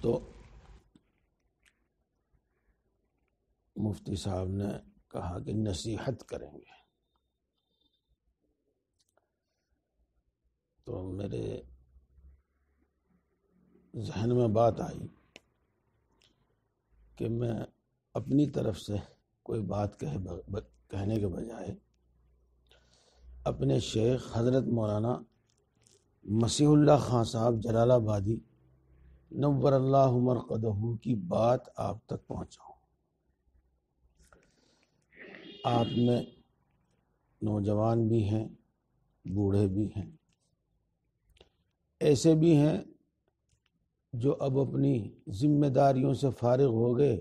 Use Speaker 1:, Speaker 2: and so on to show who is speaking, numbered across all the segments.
Speaker 1: تو مفتی صاحب نے کہا کہ نصیحت کریں گے، تو میرے ذہن میں بات آئی کہ میں اپنی طرف سے کوئی بات کہنے کے بجائے اپنے شیخ حضرت مولانا مسیح اللہ خان صاحب جلال آبادی نور اللہ مرقدہ کی بات آپ تک پہنچاؤں۔ آپ میں نوجوان بھی ہیں، بوڑھے بھی ہیں، ایسے بھی ہیں جو اب اپنی ذمہ داریوں سے فارغ ہو گئے،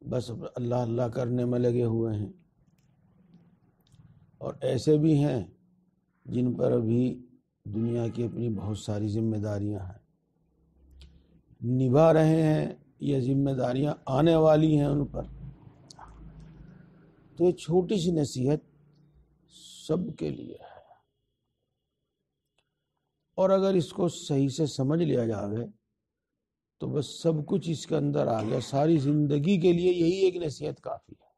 Speaker 1: بس اللہ اللہ کرنے میں لگے ہوئے ہیں، اور ایسے بھی ہیں جن پر ابھی دنیا کی اپنی بہت ساری ذمہ داریاں ہیں، نبھا رہے ہیں، یہ ذمہ داریاں آنے والی ہیں ان پر۔ تو یہ چھوٹی سی نصیحت سب کے لیے ہے، اور اگر اس کو صحیح سے سمجھ لیا جائے تو بس سب کچھ اس کے اندر آ گیا، ساری زندگی کے لیے یہی ایک نصیحت کافی ہے۔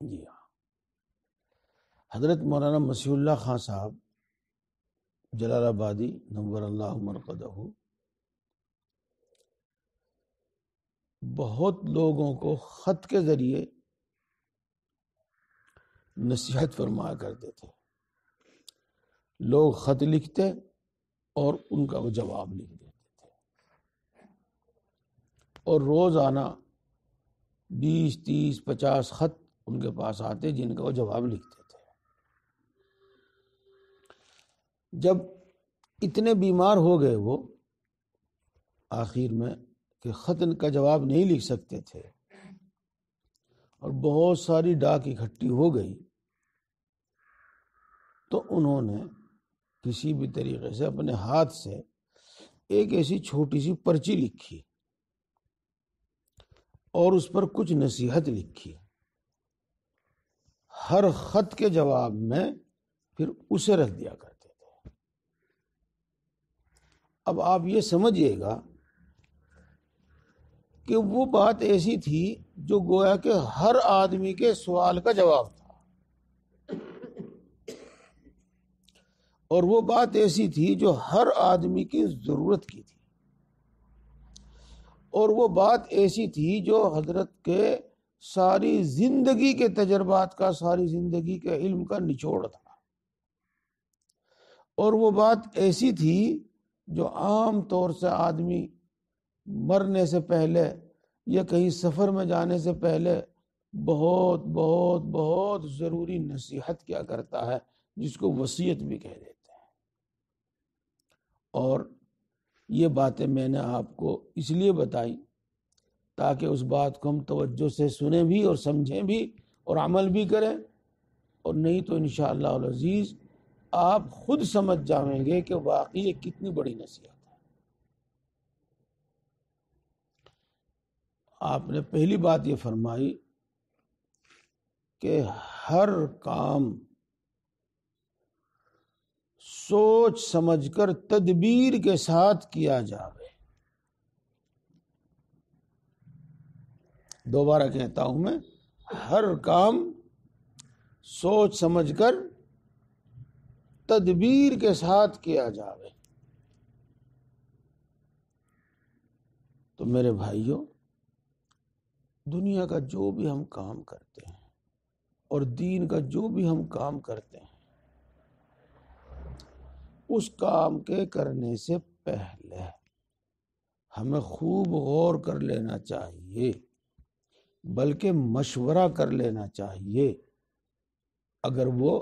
Speaker 1: جی ہاں، حضرت مولانا مسیح اللہ خان صاحب جلال آبادی نور اللہ مرقدہ بہت لوگوں کو خط کے ذریعے نصیحت فرمایا کرتے تھے۔ لوگ خط لکھتے اور ان کا وہ جواب لکھ دیتے تھے، اور روزانہ 20 30 50 خط ان کے پاس آتے جن کا وہ جواب لکھتے تھے۔ جب اتنے بیمار ہو گئے وہ آخر میں کہ خط کا جواب نہیں لکھ سکتے تھے، اور بہت ساری ڈاک اکٹھی ہو گئی، تو انہوں نے کسی بھی طریقے سے اپنے ہاتھ سے ایک ایسی چھوٹی سی پرچی لکھی اور اس پر کچھ نصیحت لکھی، ہر خط کے جواب میں پھر اسے رکھ دیا کرتے تھے۔ اب آپ یہ سمجھیے گا کہ وہ بات ایسی تھی جو گویا کہ ہر آدمی کے سوال کا جواب تھا، اور وہ بات ایسی تھی جو ہر آدمی کی ضرورت کی تھی، اور وہ بات ایسی تھی جو حضرت کے ساری زندگی کے تجربات کا، ساری زندگی کے علم کا نچوڑ تھا، اور وہ بات ایسی تھی جو عام طور سے آدمی مرنے سے پہلے یا کہیں سفر میں جانے سے پہلے بہت بہت بہت ضروری نصیحت کیا کرتا ہے، جس کو وصیت بھی کہہ دیتے ہیں۔ اور یہ باتیں میں نے آپ کو اس لیے بتائی تاکہ اس بات کو ہم توجہ سے سنیں بھی اور سمجھیں بھی اور عمل بھی کریں، اور نہیں تو انشاءاللہ العزیز آپ خود سمجھ جائیں گے کہ واقعی یہ کتنی بڑی نصیحت ہے۔ آپ نے پہلی بات یہ فرمائی کہ ہر کام سوچ سمجھ کر تدبیر کے ساتھ کیا جاوے۔ دوبارہ کہتا ہوں میں، ہر کام سوچ سمجھ کر تدبیر کے ساتھ کیا جاوے۔ تو میرے بھائیوں، دنیا کا جو بھی ہم کام کرتے ہیں اور دین کا جو بھی ہم کام کرتے ہیں، اس کام کے کرنے سے پہلے ہمیں خوب غور کر لینا چاہیے، بلکہ مشورہ کر لینا چاہیے۔ اگر وہ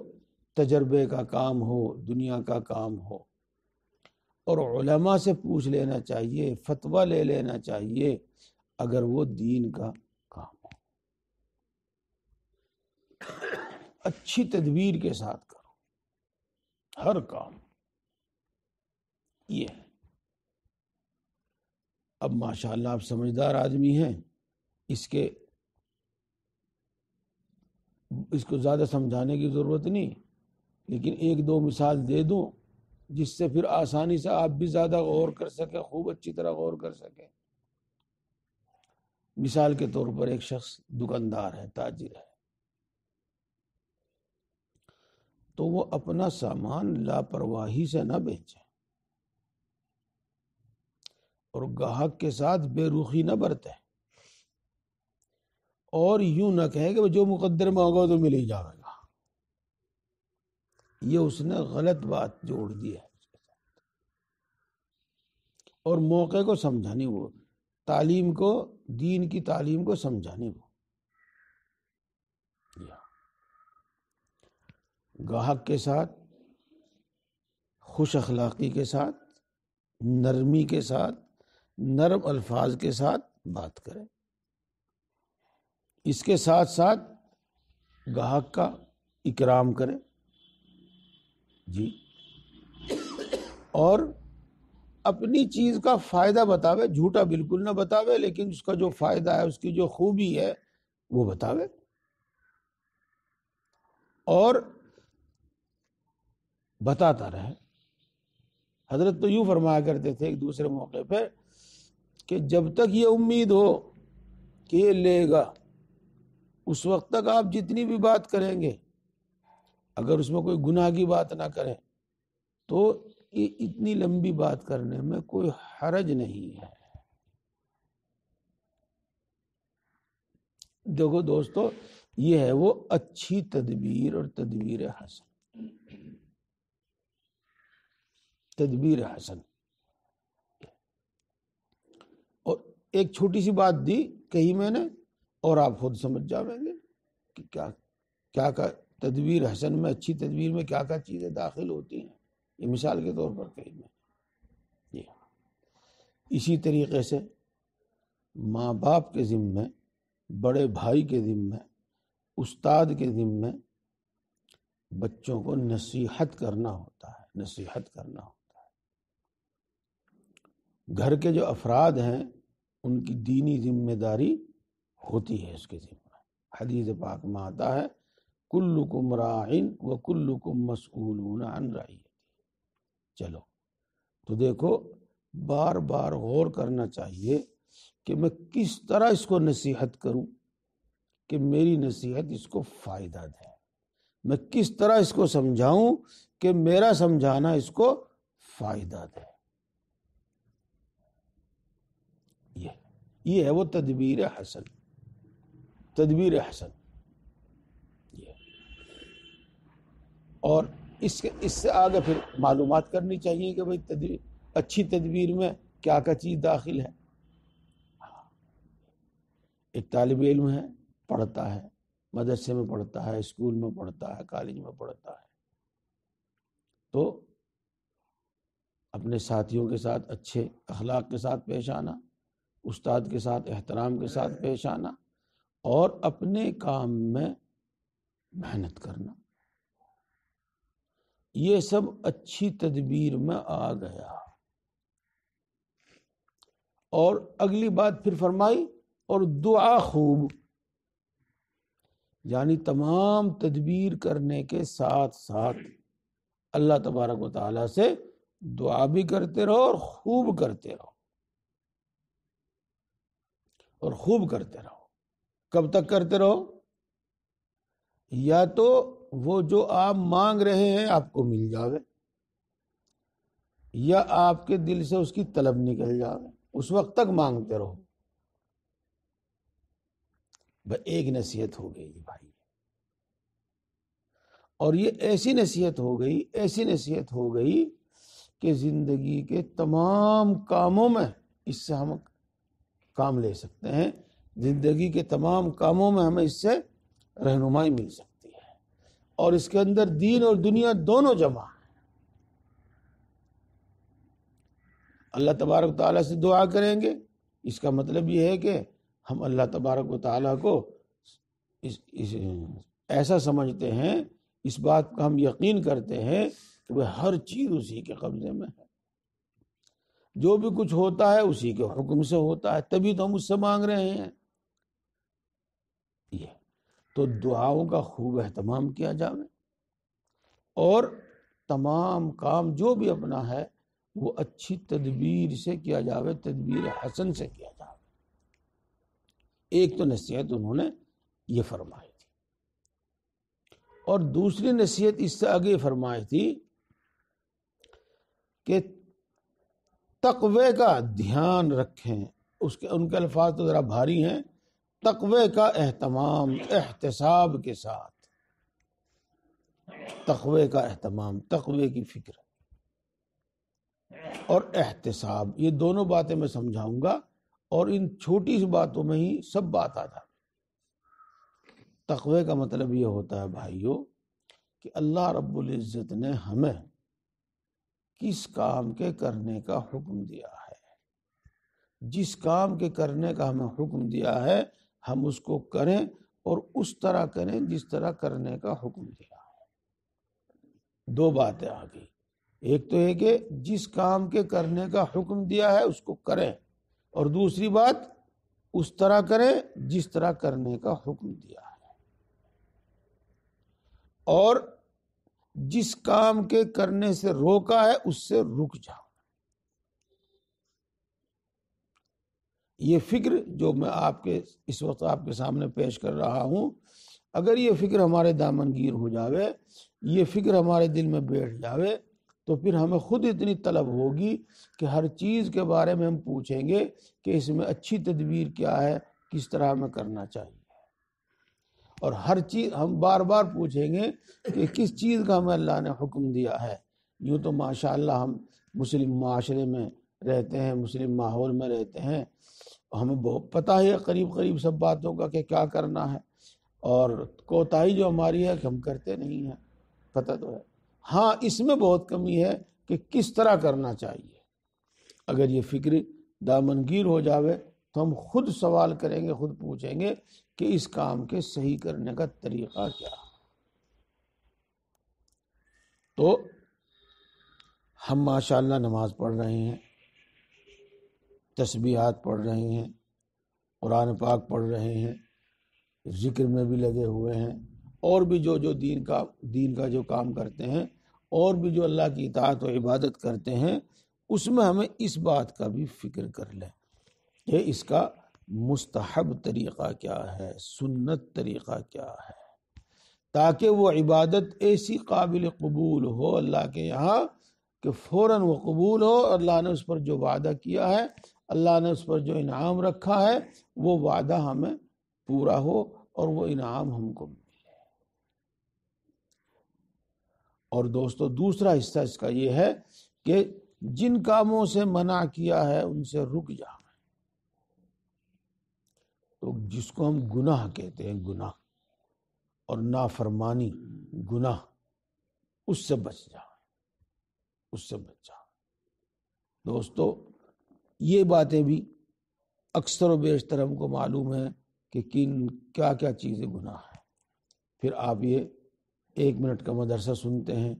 Speaker 1: تجربے کا کام ہو، دنیا کا کام ہو، اور علماء سے پوچھ لینا چاہیے، فتویٰ لے لینا چاہیے اگر وہ دین کا کام ہو۔ اچھی تدبیر کے ساتھ کرو ہر کام۔ یہ ہے۔ اب ماشاءاللہ آپ سمجھدار آدمی ہیں، اس کو زیادہ سمجھانے کی ضرورت نہیں، لیکن ایک دو مثال دے دوں جس سے پھر آسانی سے آپ بھی زیادہ غور کر سکیں، خوب اچھی طرح غور کر سکیں۔ مثال کے طور پر ایک شخص دکاندار ہے، تاجر ہے، تو وہ اپنا سامان لاپرواہی سے نہ بیچے اور گاہک کے ساتھ بے رخی نہ برتے، اور یوں نہ کہے کہ جو مقدر میں ہوگا تو مل ہی جائے گا۔ یہ اس نے غلط بات جوڑ دی ہے، اور موقع کو سمجھانی، وہ تعلیم کو، دین کی تعلیم کو سمجھانی، وہ گاہک کے ساتھ خوش اخلاقی کے ساتھ، نرمی کے ساتھ، نرم الفاظ کے ساتھ بات کرے، اس کے ساتھ ساتھ گاہک کا اکرام کرے جی، اور اپنی چیز کا فائدہ بتاوے، جھوٹا بالکل نہ بتاوے، لیکن اس کا جو فائدہ ہے، اس کی جو خوبی ہے وہ بتاوے، اور بتاتا رہے۔ حضرت تو یوں فرمایا کرتے تھے ایک دوسرے موقع پہ کہ جب تک یہ امید ہو کہ یہ لے گا، اس وقت تک آپ جتنی بھی بات کریں گے، اگر اس میں کوئی گناہ کی بات نہ کریں تو اتنی لمبی بات کرنے میں کوئی حرج نہیں ہے۔ دیکھو دوستو، یہ ہے وہ اچھی تدبیر اور تدبیر حسن۔ تدبیر حسن، اور ایک چھوٹی سی بات دی کہی میں نے، اور آپ خود سمجھ جاویں گے کہ کیا تدبیر حسن میں، اچھی تدبیر میں کیا کیا چیزیں داخل ہوتی ہیں۔ یہ مثال کے طور پر کہی میں، اسی طریقے سے ماں باپ کے ذمے، بڑے بھائی کے ذمے، استاد کے ذمے بچوں کو نصیحت کرنا ہوتا ہے، نصیحت کرنا ہوتا ہے۔ گھر کے جو افراد ہیں ان کی دینی ذمہ داری ہوتی ہے اس کے ذمہ۔ حدیث پاک میں آتا ہے کلکم راعٍ وکلکم مسئولون عن رعیتہ۔ چلو تو دیکھو، بار بار غور کرنا چاہیے کہ میں کس طرح اس کو نصیحت کروں کہ میری نصیحت اس کو فائدہ دے، میں کس طرح اس کو سمجھاؤں کہ میرا سمجھانا اس کو فائدہ دے۔ یہ ہے وہ تدبیر حسن، تدبیر حسن۔ اور اس سے آگے پھر معلومات کرنی چاہیے کہ بھئی اچھی تدبیر میں کیا کیا چیز داخل ہے۔ ایک طالب علم ہے، پڑھتا ہے، مدرسے میں پڑھتا ہے، اسکول میں پڑھتا ہے، کالج میں پڑھتا ہے، تو اپنے ساتھیوں کے ساتھ اچھے اخلاق کے ساتھ پیش آنا، استاد کے ساتھ احترام کے ساتھ پیش آنا، اور اپنے کام میں محنت کرنا، یہ سب اچھی تدبیر میں آ گیا۔ اور اگلی بات پھر فرمائی، اور دعا خوب، یعنی تمام تدبیر کرنے کے ساتھ ساتھ اللہ تبارک و تعالیٰ سے دعا بھی کرتے رہو اور خوب کرتے رہو، اور خوب کرتے رہو۔ کب تک کرتے رہو؟ یا تو وہ جو آپ مانگ رہے ہیں آپ کو مل جاوے، یا آپ کے دل سے اس کی طلب نکل جاوے، اس وقت تک مانگتے رہو۔ ایک نصیحت ہو گئی بھائی، اور یہ ایسی نصیحت ہو گئی، ایسی نصیحت ہو گئی کہ زندگی کے تمام کاموں میں اس سے ہم کام لے سکتے ہیں، زندگی کے تمام کاموں میں ہمیں اس سے رہنمائی مل سکتی ہے، اور اس کے اندر دین اور دنیا دونوں جمع ہیں۔ اللہ تبارک و تعالیٰ سے دعا کریں گے، اس کا مطلب یہ ہے کہ ہم اللہ تبارک و تعالیٰ کو ایسا سمجھتے ہیں، اس بات کا ہم یقین کرتے ہیں کہ وہ ہر چیز اسی کے قبضے میں ہے، جو بھی کچھ ہوتا ہے اسی کے حکم سے ہوتا ہے، تبھی تو ہم اس سے مانگ رہے ہیں۔ تو دعاؤں کا خوب اہتمام کیا جائے، اور تمام کام جو بھی اپنا ہے وہ اچھی تدبیر سے کیا جاوے، تدبیر حسن سے کیا جاوے۔ ایک تو نصیحت انہوں نے یہ فرمائی تھی، اور دوسری نصیحت اس سے آگے فرمائی تھی کہ تقوی کا دھیان رکھیں۔ ان کے الفاظ تو ذرا بھاری ہیں، تقوی کا اہتمام احتساب کے ساتھ، تقوی کا اہتمام، تقوی کی فکر اور احتساب، یہ دونوں باتیں میں سمجھاؤں گا، اور ان چھوٹی سی باتوں میں ہی سب بات آ جاتی۔ تقوی کا مطلب یہ ہوتا ہے بھائیو کہ اللہ رب العزت نے ہمیں کس کام کے کرنے کا حکم دیا ہے، جس کام کے کرنے کا ہمیں حکم دیا ہے ہم اس کو کریں، اور اس طرح کریں جس طرح کرنے کا حکم دیا ہے۔ دو باتیں آ گئی، ایک تو یہ کہ جس کام کے کرنے کا حکم دیا ہے اس کو کریں، اور دوسری بات اس طرح کریں جس طرح کرنے کا حکم دیا ہے، اور جس کام کے کرنے سے روکا ہے اس سے رک جاؤ۔ یہ فکر جو میں اس وقت آپ کے سامنے پیش کر رہا ہوں، اگر یہ فکر ہمارے دامنگیر ہو جاوے، یہ فکر ہمارے دل میں بیٹھ جاوے، تو پھر ہمیں خود اتنی طلب ہوگی کہ ہر چیز کے بارے میں ہم پوچھیں گے کہ اس میں اچھی تدبیر کیا ہے، کس طرح ہمیں کرنا چاہیے، اور ہر چیز ہم بار بار پوچھیں گے کہ کس چیز کا ہمیں اللہ نے حکم دیا ہے۔ یوں تو ماشاءاللہ ہم مسلم معاشرے میں رہتے ہیں، مسلم ماحول میں رہتے ہیں، ہمیں بہت پتہ ہے قریب قریب سب باتوں کا کہ کیا کرنا ہے، اور کوتاہی جو ہماری ہے کہ ہم کرتے نہیں ہیں، پتہ تو ہے۔ ہاں اس میں بہت کمی ہے کہ کس طرح کرنا چاہیے۔ اگر یہ فکر دامنگیر ہو جاوے تو ہم خود سوال کریں گے، خود پوچھیں گے کہ اس کام کے صحیح کرنے کا طریقہ کیا ہے۔ تو ہم ماشاءاللہ نماز پڑھ رہے ہیں، تسبیحات پڑھ رہے ہیں، قرآن پاک پڑھ رہے ہیں، ذکر میں بھی لگے ہوئے ہیں، اور بھی جو دین کا جو کام کرتے ہیں، اور بھی جو اللہ کی اطاعت و عبادت کرتے ہیں، اس میں ہمیں اس بات کا بھی فکر کر لیں کہ اس کا مستحب طریقہ کیا ہے، سنت طریقہ کیا ہے، تاکہ وہ عبادت ایسی قابل قبول ہو اللہ کے یہاں کہ فوراً وہ قبول ہو، اللہ نے اس پر جو وعدہ کیا ہے، اللہ نے اس پر جو انعام رکھا ہے، وہ وعدہ ہمیں پورا ہو اور وہ انعام ہم کو ملے۔ اور دوستو دوسرا حصہ اس کا یہ ہے کہ جن کاموں سے منع کیا ہے ان سے رک جائیں۔ تو جس کو ہم گناہ کہتے ہیں، گناہ اور نافرمانی، گناہ، اس سے بچ جائیں، اس سے بچ جائیں۔ دوستو یہ باتیں بھی اکثر و بیشتر ہم کو معلوم ہے کہ کیا کیا چیزیں گناہ ہیں۔ پھر آپ یہ 1 منٹ کا مدرسہ سنتے ہیں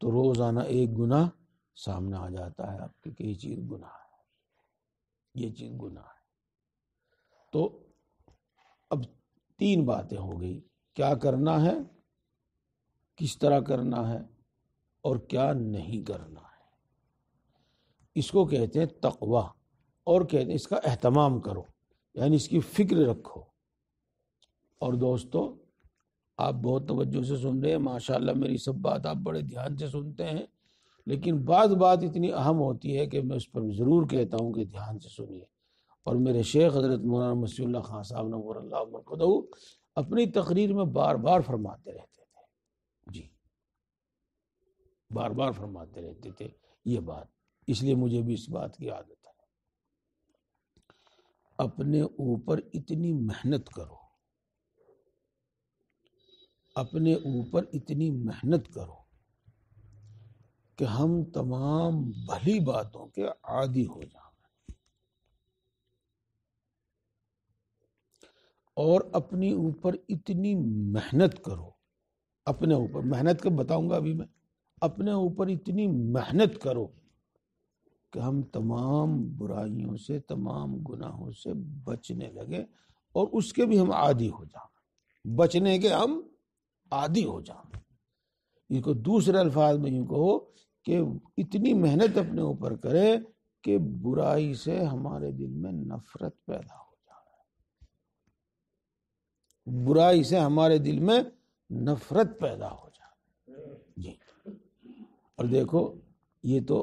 Speaker 1: تو روزانہ ایک گناہ سامنے آ جاتا ہے آپ کے کہ یہ چیز گناہ ہے، یہ چیز گناہ ہے۔ تو اب 3 باتیں ہو گئی، کیا کرنا ہے، کس طرح کرنا ہے، اور کیا نہیں کرنا ہے۔ اس کو کہتے ہیں تقوی، اور کہتے ہیں اس کا اہتمام کرو، یعنی اس کی فکر رکھو۔ اور دوستو آپ بہت توجہ سے سن رہے ہیں، ماشاءاللہ میری سب بات آپ بڑے دھیان سے سنتے ہیں، لیکن بعض بات اتنی اہم ہوتی ہے کہ میں اس پر ضرور کہتا ہوں کہ دھیان سے سنیے۔ اور میرے شیخ حضرت مولانا مسیح اللہ خان صاحب نور اللہ مرقدہ اپنی تقریر میں بار بار فرماتے رہتے تھے، جی بار بار فرماتے رہتے تھے یہ بات، اس لیے مجھے بھی اس بات کی عادت ہے۔ اپنے اوپر اتنی محنت کرو، اپنے اوپر اتنی محنت کرو کہ ہم تمام بھلی باتوں کے عادی ہو جائیں، اور اپنی اوپر اتنی محنت کرو، اپنے اوپر محنت کا بتاؤں گا ابھی میں، اپنے اوپر اتنی محنت کرو کہ ہم تمام برائیوں سے، تمام گناہوں سے بچنے لگے، اور اس کے بھی ہم عادی ہو جائیں، بچنے کے ہم عادی ہو جائیں۔ اس کو دوسرے الفاظ میں یوں کہو کہ اتنی محنت اپنے اوپر کرے کہ برائی سے ہمارے دل میں نفرت پیدا ہو جائے، برائی سے ہمارے دل میں نفرت پیدا ہو جائے۔ جی، اور دیکھو یہ تو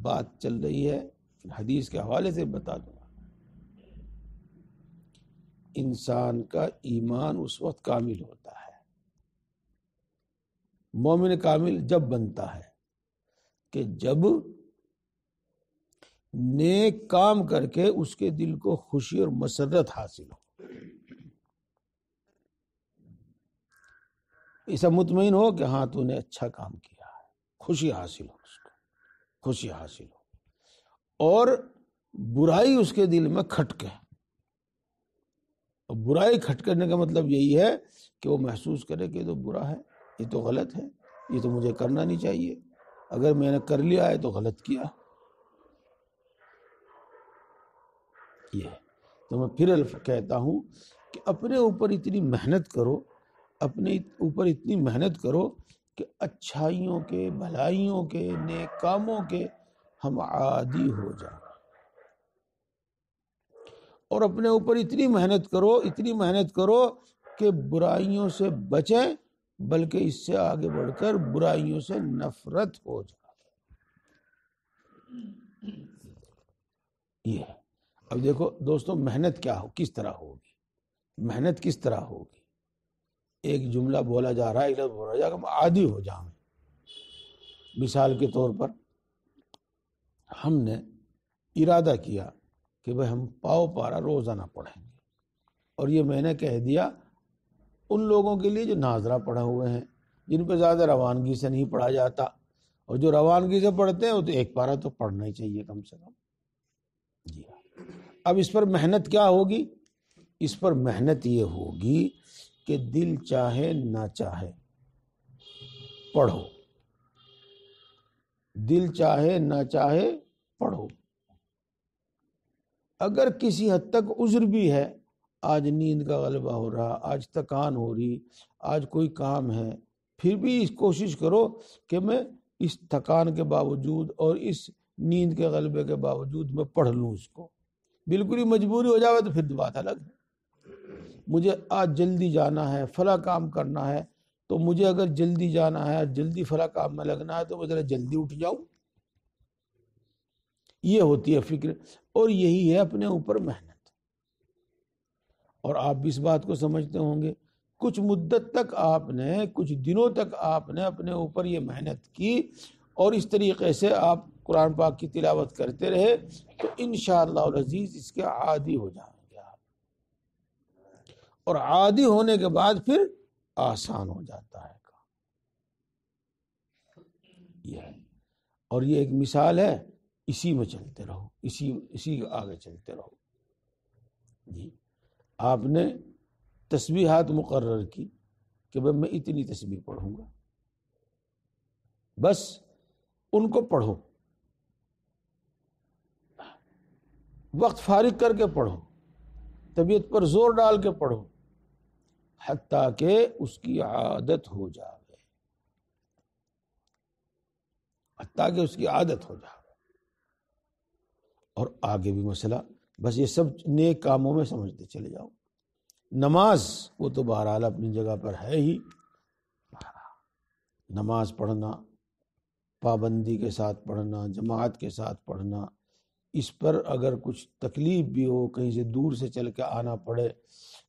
Speaker 1: بات چل رہی ہے، حدیث کے حوالے سے بتا دوں گا، انسان کا ایمان اس وقت کامل ہوتا ہے، مومن کامل جب بنتا ہے کہ جب نیک کام کر کے اس کے دل کو خوشی اور مسرت حاصل ہو، ایسا مطمئن ہو کہ ہاں تو نے اچھا کام کیا ہے، خوشی حاصل ہو، اس کو خوشی حاصل ہو، اور برائی اس کے دل میں کھٹکے، اور برائی کھٹکنے کا مطلب یہی ہے کہ وہ محسوس کرے کہ یہ تو برا ہے، یہ تو غلط ہے، یہ تو مجھے کرنا نہیں چاہیے، اگر میں نے کر لیا ہے تو غلط کیا۔ یہ تو میں پھر کہتا ہوں کہ اپنے اوپر اتنی محنت کرو، اپنے اوپر اتنی محنت کرو کہ اچھائیوں کے، بھلائیوں کے، نیک کاموں کے ہم عادی ہو جائیں، اور اپنے اوپر اتنی محنت کرو، اتنی محنت کرو کہ برائیوں سے بچیں، بلکہ اس سے آگے بڑھ کر برائیوں سے نفرت ہو جائے۔ یہ ہے۔ اب دیکھو دوستو، محنت کیا ہو، کس طرح ہوگی، محنت کس طرح ہوگی؟ ایک جملہ بولا جا رہا ہے، ایک لفظ بولا جا رہا ہے کہ ہم عادی ہو جائیں۔ مثال کے طور پر ہم نے ارادہ کیا کہ بھئی ہم پاؤ پارا روزانہ پڑھیں گے، اور یہ میں نے کہہ دیا ان لوگوں کے لیے جو ناظرہ پڑھے ہوئے ہیں، جن پہ زیادہ روانگی سے نہیں پڑھا جاتا، اور جو روانگی سے پڑھتے ہیں وہ تو ایک پارا تو پڑھنا ہی چاہیے کم سے کم۔ جی ہاں، اب اس پر محنت کیا ہوگی؟ اس پر محنت یہ ہوگی کہ دل چاہے نہ چاہے پڑھو، دل چاہے نہ چاہے پڑھو۔ اگر کسی حد تک عذر بھی ہے، آج نیند کا غلبہ ہو رہا، آج تکان ہو رہی، آج کوئی کام ہے، پھر بھی اس کوشش کرو کہ میں اس تھکان کے باوجود اور اس نیند کے غلبے کے باوجود میں پڑھ لوں اس کو۔ بالکل ہی مجبوری ہو جائے تو پھر بات الگ ہے، مجھے آج جلدی جانا ہے، فلاں کام کرنا ہے، تو مجھے اگر جلدی جانا ہے، جلدی فلاں کام میں لگنا ہے، تو میں ذرا جلدی اٹھ جاؤں۔ یہ ہوتی ہے فکر، اور یہی ہے اپنے اوپر محنت۔ اور آپ بھی اس بات کو سمجھتے ہوں گے، کچھ مدت تک آپ نے، کچھ دنوں تک آپ نے اپنے اوپر یہ محنت کی، اور اس طریقے سے آپ قرآن پاک کی تلاوت کرتے رہے، تو انشاءاللہ العزیز اس کے عادی ہو جائیں گے آپ، اور عادی ہونے کے بعد پھر آسان ہو جاتا ہے کام۔ یہ ہے، اور یہ ایک مثال ہے، اسی میں چلتے رہو، اسی آگے چلتے رہو۔ جی، آپ نے تسبیحات مقرر کی کہ بھئی میں اتنی تسبیح پڑھوں گا، بس ان کو پڑھو، وقت فارغ کر کے پڑھو، طبیعت پر زور ڈال کے پڑھو، حتیٰ کہ اس کی عادت ہو جائے، حتیٰ کہ اس کی عادت ہو جائے۔ اور آگے بھی مسئلہ، بس یہ سب نیک کاموں میں سمجھتے چلے جاؤ۔ نماز وہ تو بہرحال اپنی جگہ پر ہے ہی، نماز پڑھنا، پابندی کے ساتھ پڑھنا، جماعت کے ساتھ پڑھنا، اس پر اگر کچھ تکلیف بھی ہو، کہیں سے دور سے چل کے آنا پڑے،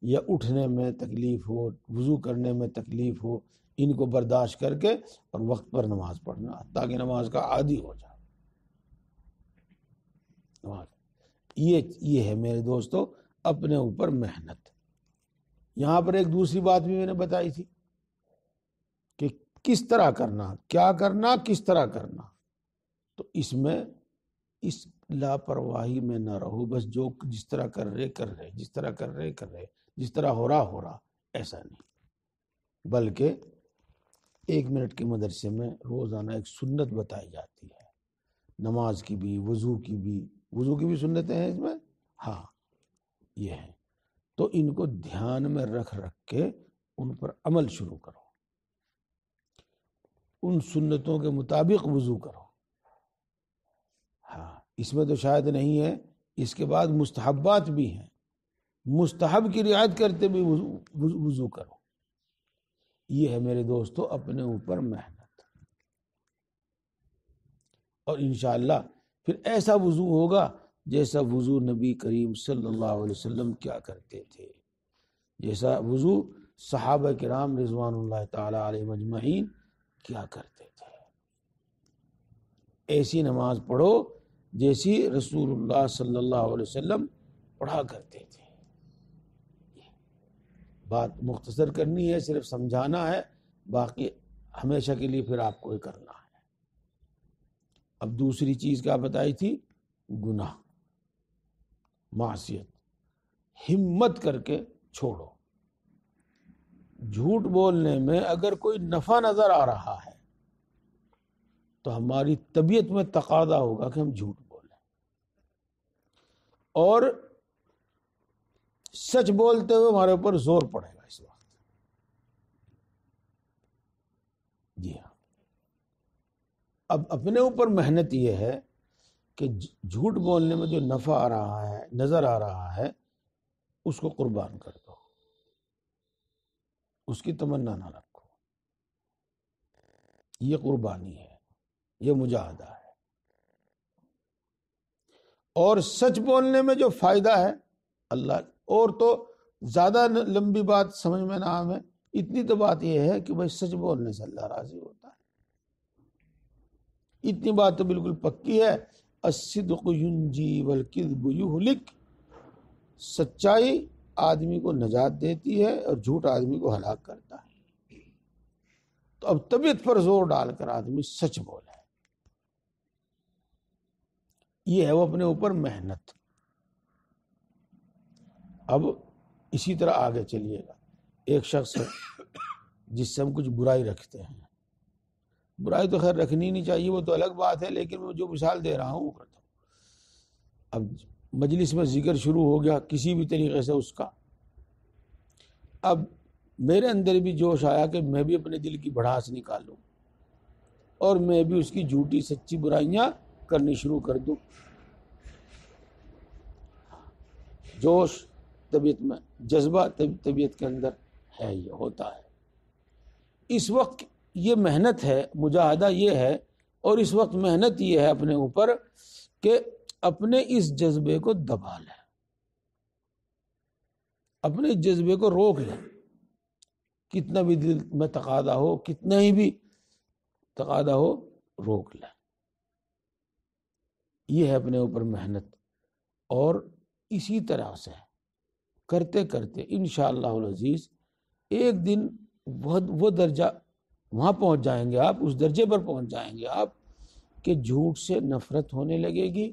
Speaker 1: یا اٹھنے میں تکلیف ہو، وضو کرنے میں تکلیف ہو، ان کو برداشت کر کے اور وقت پر نماز پڑھنا تاکہ نماز کا عادی ہو جائے۔ یہ ہے میرے دوستو اپنے اوپر محنت۔ یہاں پر ایک دوسری بات بھی میں نے بتائی تھی کہ کس طرح کرنا، کیا کرنا، کس طرح کرنا۔ تو اس میں اس لاپرواہی میں نہ رہو، بس جو جس طرح کر رہے جس طرح کر رہے جس طرح ہو رہا، ایسا نہیں، بلکہ 1 منٹ کے مدرسے میں روزانہ ایک سنت بتائی جاتی ہے، نماز کی بھی، وضو کی بھی سنتیں ہیں اس میں، ہاں یہ ہے، تو ان کو دھیان میں رکھ کے ان پر عمل شروع کرو۔ ان سنتوں کے مطابق وضو کرو. ہاں اس میں تو شاید نہیں ہے، اس کے بعد مستحبات بھی ہیں، مستحب کی رعایت کرتے بھی وضو کرو. یہ ہے میرے دوستو اپنے اوپر محنت، اور انشاءاللہ پھر ایسا وضو ہوگا جیسا وضو نبی کریم صلی اللہ علیہ وسلم کیا کرتے تھے، جیسا وضو صحابہ کرام رضوان اللہ تعالی علیہم اجمعین کیا کرتے تھے. ایسی نماز پڑھو جیسی رسول اللہ صلی اللہ علیہ وسلم پڑھا کرتے تھے. بات مختصر کرنی ہے، صرف سمجھانا ہے، باقی ہمیشہ کے لیے پھر آپ کو یہ کرنا ہے. اب دوسری چیز کیا بتائی تھی؟ گناہ، معصیت. ہمت کر کے چھوڑو. جھوٹ بولنے میں اگر کوئی نفع نظر آ رہا ہے تو ہماری طبیعت میں تقاضا ہوگا کہ ہم جھوٹ بولیں، اور سچ بولتے ہوئے ہمارے اوپر زور پڑے گا اس وقت. جی ہاں، اب اپنے اوپر محنت یہ ہے کہ جھوٹ بولنے میں جو نفع آ رہا ہے، نظر آ رہا ہے، اس کو قربان کر دو، اس کی تمنا نہ رکھو. یہ قربانی ہے، یہ مجاہدہ ہے. اور سچ بولنے میں جو فائدہ ہے اللہ، اور تو زیادہ لمبی بات سمجھ میں نہ آئے، اتنی تو بات یہ ہے کہ بھائی سچ بولنے سے اللہ راضی ہوتا ہے. اتنی بات تو بالکل پکی ہے. الصدق ینجی والکذب یہلک. سچائی آدمی کو نجات دیتی ہے اور جھوٹ آدمی کو ہلاک کرتا ہے. تو اب طبیعت پر زور ڈال کر آدمی سچ بولے. یہ ہے وہ اپنے اوپر محنت. اب اسی طرح آگے چلیے گا. ایک شخص ہے جس سے ہم کچھ برائی رکھتے ہیں. برائی تو خیر رکھنی نہیں چاہیے، وہ تو الگ بات ہے، لیکن میں جو مثال دے رہا ہوں وہ کرتا ہوں. اب مجلس میں ذکر شروع ہو گیا کسی بھی طریقے سے اس کا. اب میرے اندر بھی جوش آیا کہ میں بھی اپنے دل کی بھڑاس نکالوں اور میں بھی اس کی جھوٹی سچی برائیاں کرنی شروع کر دوں. جوش طبیعت میں، جذبہ طبیعت کے اندر ہے، یہ ہوتا ہے. اس وقت یہ محنت ہے، مجاہدہ یہ ہے، اور اس وقت محنت یہ ہے اپنے اوپر کہ اپنے اس جذبے کو دبا لیں، اپنے اس جذبے کو روک لیں. کتنا بھی دل میں تقاضا ہو، کتنا ہی بھی تقاضا ہو، روک لیں. یہ ہے اپنے اوپر محنت. اور اسی طرح سے کرتے کرتے انشاءاللہ العزیز ایک دن وہ درجہ وہاں پہنچ جائیں گے آپ، اس درجے پر پہنچ جائیں گے آپ کہ جھوٹ سے نفرت ہونے لگے گی،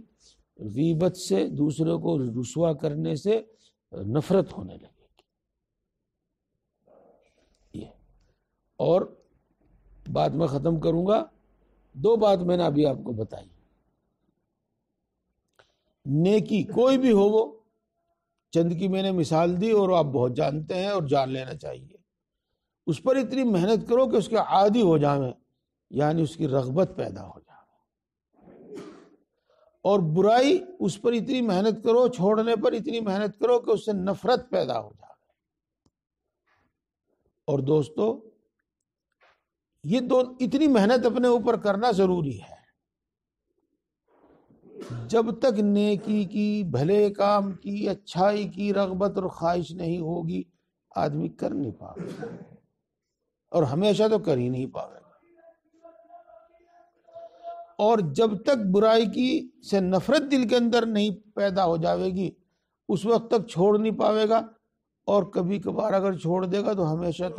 Speaker 1: غیبت سے، دوسروں کو رسوا کرنے سے نفرت ہونے لگے گی. یہ اور بات میں ختم کروں گا. 2 بات میں نے ابھی آپ کو بتائی. نیکی کوئی بھی ہو، وہ چند کی میں نے مثال دی اور آپ بہت جانتے ہیں اور جان لینا چاہیے. اس پر اتنی محنت کرو کہ اس کے عادی ہو جائیں، یعنی اس کی رغبت پیدا ہو جائے. اور برائی اس پر اتنی محنت کرو، چھوڑنے پر اتنی محنت کرو کہ اس سے نفرت پیدا ہو جائے. اور دوستو یہ اتنی محنت اپنے اوپر کرنا ضروری ہے. جب تک نیکی کی، بھلے کام کی، اچھائی کی رغبت اور خواہش نہیں ہوگی آدمی کر نہیں پائے گا، اور ہمیشہ تو کر ہی نہیں پائے گا. اور جب تک برائی کی سے نفرت دل کے اندر نہیں پیدا ہو جاوے گی اس وقت تک چھوڑ نہیں پاوے گا. اور کبھی کبھار اگر چھوڑ دے گا تو ہمیشہ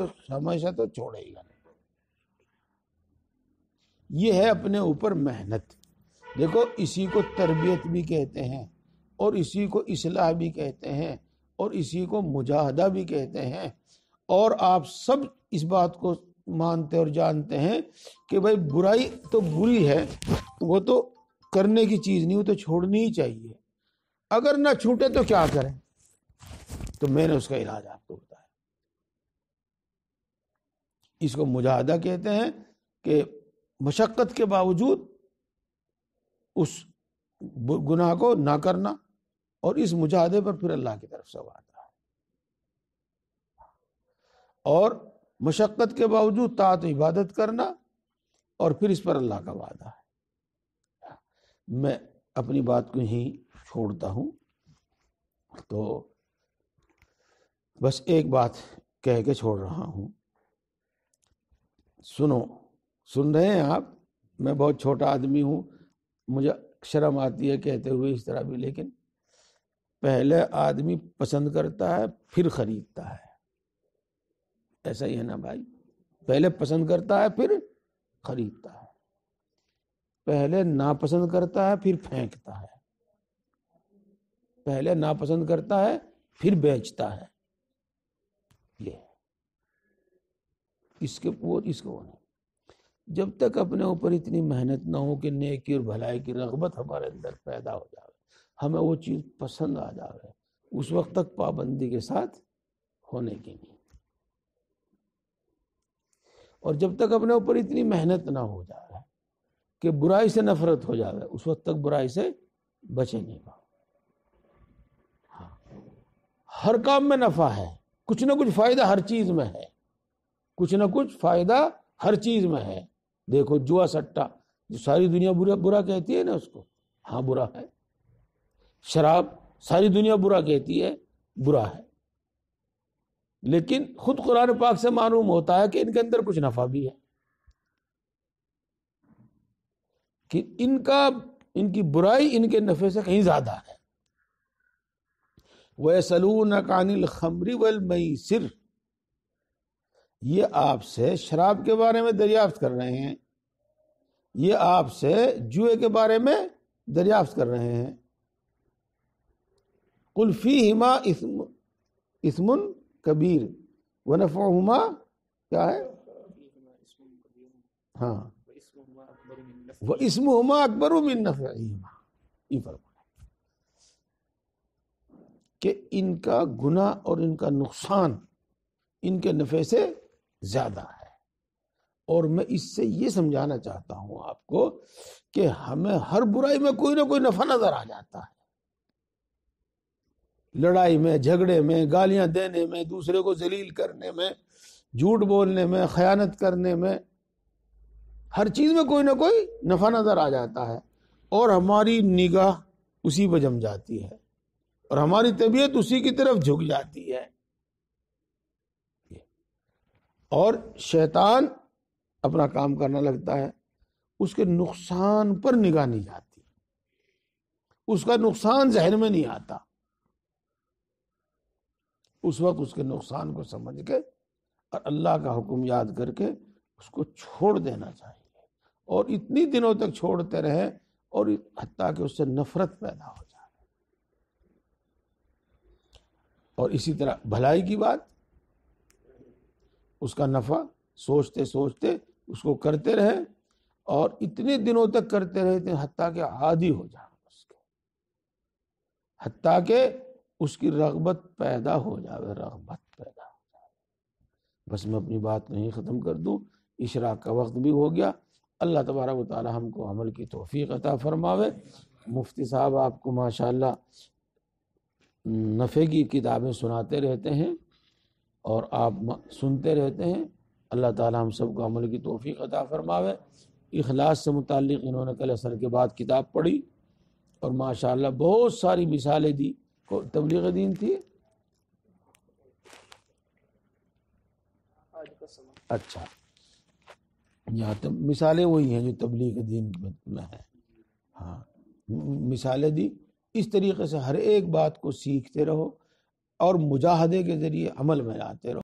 Speaker 1: تو چھوڑے گا نہیں. یہ ہے اپنے اوپر محنت. دیکھو اسی کو تربیت بھی کہتے ہیں، اور اسی کو اصلاح بھی کہتے ہیں، اور اسی کو مجاہدہ بھی کہتے ہیں. اور آپ سب اس بات کو مانتے اور جانتے ہیں کہ بھائی برائی تو بری ہے، وہ تو کرنے کی چیز نہیں، وہ تو چھوڑنی ہی چاہیے. اگر نہ چھوٹے تو کیا کریں؟ تو میں نے اس کا علاج آپ کو بتایا. اس کو مجاہدہ کہتے ہیں کہ مشقت کے باوجود اس گناہ کو نہ کرنا، اور اس مجاہدے پر پھر اللہ کی طرف سے وعدہ ہے، اور مشقت کے باوجود طاعت و عبادت کرنا، اور پھر اس پر اللہ کا وعدہ ہے۔ میں اپنی بات کو ہی چھوڑتا ہوں، تو بس ایک بات کہہ کے چھوڑ رہا ہوں، سن رہے ہیں آپ؟ میں بہت چھوٹا آدمی ہوں، مجھے شرم آتی ہے کہتے ہوئے اس طرح بھی، لیکن پہلے آدمی پسند کرتا ہے پھر خریدتا ہے، ایسا ہی ہے نا بھائی؟ پہلے پسند کرتا ہے پھر خریدتا ہے، پہلے ناپسند کرتا ہے پھر پھینکتا ہے، پہلے ناپسند کرتا ہے پھر بیچتا ہے، یہ اس کو نہیں۔ جب تک اپنے اوپر اتنی محنت نہ ہو کہ نیکی اور بھلائی کی رغبت ہمارے اندر پیدا ہو جائے، ہمیں وہ چیز پسند آ جائے، اس وقت تک پابندی کے ساتھ ہونے کی نہیں۔ اور جب تک اپنے اوپر اتنی محنت نہ ہو جائے کہ برائی سے نفرت ہو جائے، اس وقت تک برائی سے بچے نہیں گا۔ ہر کام میں نفع ہے، کچھ نہ کچھ فائدہ ہر چیز میں ہے، کچھ نہ کچھ فائدہ ہر چیز میں ہے۔ دیکھو جوا سٹا، جو ساری دنیا برا کہتی ہے نا اس کو، ہاں برا ہے۔ شراب ساری دنیا برا کہتی ہے، برا ہے، لیکن خود قرآن پاک سے معلوم ہوتا ہے کہ ان کے اندر کچھ نفع بھی ہے، کہ ان کی برائی ان کے نفع سے کہیں زیادہ ہے۔ وَيَسْأَلُونَكَ عَنِ الْخَمْرِ وَالْمَيْسِرِ، یہ آپ سے شراب کے بارے میں دریافت کر رہے ہیں، یہ آپ سے جوئے کے بارے میں دریافت کر رہے ہیں۔ قُلْ فِيهِمَا اِثْمٌ کبیر وَنَفْعُهُمَا، کیا ہے؟ ہاں، وَإِثْمُهُمَا أَكْبَرُ مِن نَفْعِهِمَا، یہ فرمایا کہ ان کا گناہ اور ان کا نقصان ان کے نفع سے زیادہ ہے۔ اور میں اس سے یہ سمجھانا چاہتا ہوں آپ کو کہ ہمیں ہر برائی میں کوئی نہ کوئی نفع نظر آ جاتا ہے، لڑائی میں، جھگڑے میں، گالیاں دینے میں، دوسرے کو ذلیل کرنے میں، جھوٹ بولنے میں، خیانت کرنے میں، ہر چیز میں کوئی نہ کوئی نفع نظر آ جاتا ہے، اور ہماری نگاہ اسی پہ جم جاتی ہے، اور ہماری طبیعت اسی کی طرف جھک جاتی ہے، اور شیطان اپنا کام کرنے لگتا ہے، اس کے نقصان پر نگاہ نہیں جاتی، اس کا نقصان ذہن میں نہیں آتا، اس وقت اس کے نقصان کو سمجھ کے اور اللہ کا حکم یاد کر کے اس کو چھوڑ دینا چاہیے، اور اتنی دنوں تک چھوڑتے رہے اور حتیٰ کہ اس سے نفرت پیدا ہو جائے۔ اور اسی طرح بھلائی کی بات، اس کا نفع سوچتے سوچتے اس کو کرتے رہے، اور اتنے دنوں تک کرتے رہتے حتیٰ کہ عادی ہو جائے اس کے، حتیٰ کہ اس کی رغبت پیدا ہو جائے، رغبت پیدا ہو جائے۔ بس میں اپنی بات نہیں ختم کر دوں، اشراق کا وقت بھی ہو گیا۔ اللہ تبارک و تعالی ہم کو عمل کی توفیق عطا فرماوے۔ مفتی صاحب آپ کو ماشاءاللہ نفع کی کتابیں سناتے رہتے ہیں اور آپ سنتے رہتے ہیں، اللہ تعالی ہم سب کو عمل کی توفیق عطا فرماوے۔ اخلاص سے متعلق انہوں نے کل عصر کے بعد کتاب پڑھی اور ماشاءاللہ بہت ساری مثالیں دی۔ تبلیغ دین تھی، اچھا یہاں مثالیں وہی ہیں جو تبلیغ دین میں ہیں، ہاں مثالیں دی۔ اس طریقے سے ہر ایک بات کو سیکھتے رہو اور مجاہدے کے ذریعے عمل میں آتے رہو۔